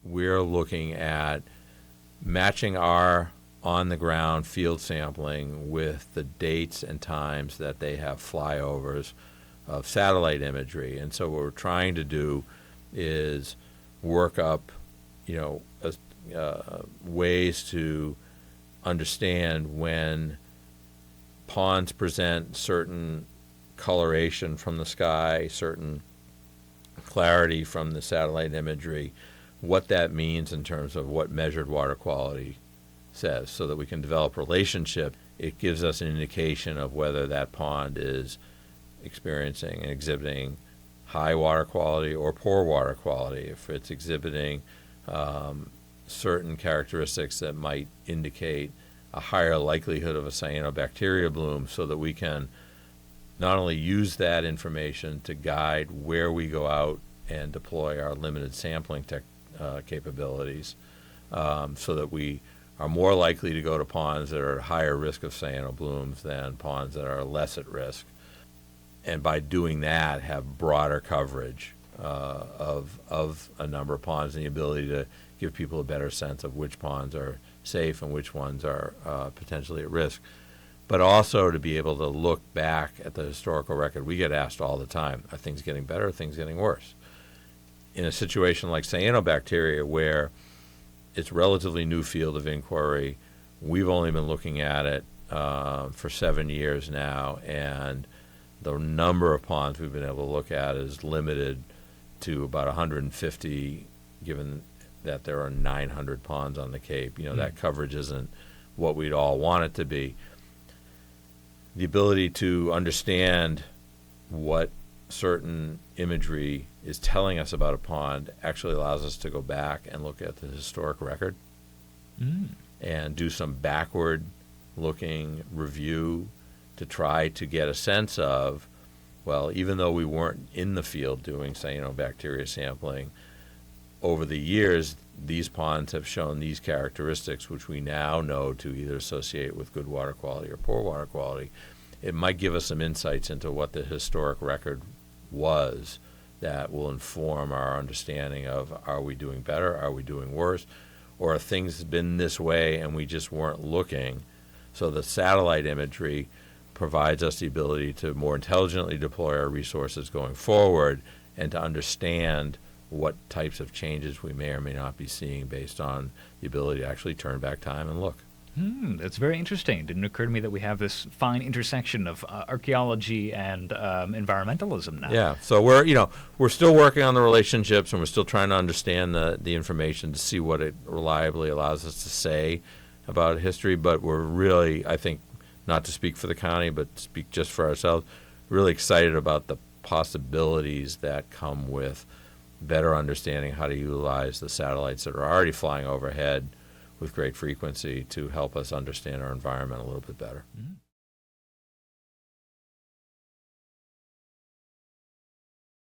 we're looking at matching our on-the-ground field sampling with the dates and times that they have flyovers of satellite imagery. And so what we're trying to do is work up, ways to understand when ponds present certain coloration from the sky, certain clarity from the satellite imagery, what that means in terms of what measured water quality says, so that we can develop relationship. It gives us an indication of whether that pond is experiencing and exhibiting high water quality or poor water quality. If it's exhibiting certain characteristics that might indicate a higher likelihood of a cyanobacteria bloom, so that we can not only use that information to guide where we go out and deploy our limited sampling capabilities, so that we are more likely to go to ponds that are at higher risk of cyanoblooms than ponds that are less at risk. And by doing that, have broader coverage of a number of ponds, and the ability to give people a better sense of which ponds are safe and which ones are potentially at risk. But also to be able to look back at the historical record. We get asked all the time, are things getting better, are things getting worse? In a situation like cyanobacteria, where it's a relatively new field of inquiry, we've only been looking at it for 7 years now, and the number of ponds we've been able to look at is limited to about 150, given that there are 900 ponds on the Cape. That coverage isn't what we'd all want it to be. The ability to understand what certain imagery is telling us about a pond actually allows us to go back and look at the historic record and do some backward-looking review to try to get a sense of, well, even though we weren't in the field doing cyanobacteria sampling, over the years, these ponds have shown these characteristics, which we now know to either associate with good water quality or poor water quality. It might give us some insights into what the historic record was that will inform our understanding of, are we doing better, are we doing worse, or have things been this way and we just weren't looking. So the satellite imagery provides us the ability to more intelligently deploy our resources going forward and to understand what types of changes we may or may not be seeing based on the ability to actually turn back time and look. That's very interesting. It didn't occur to me that we have this fine intersection of archaeology and environmentalism now. Yeah, so we're still working on the relationships, and we're still trying to understand the information to see what it reliably allows us to say about history. But we're really, I think, not to speak for the county, but speak just for ourselves, really excited about the possibilities that come with better understanding how to utilize the satellites that are already flying overhead with great frequency to help us understand our environment a little bit better.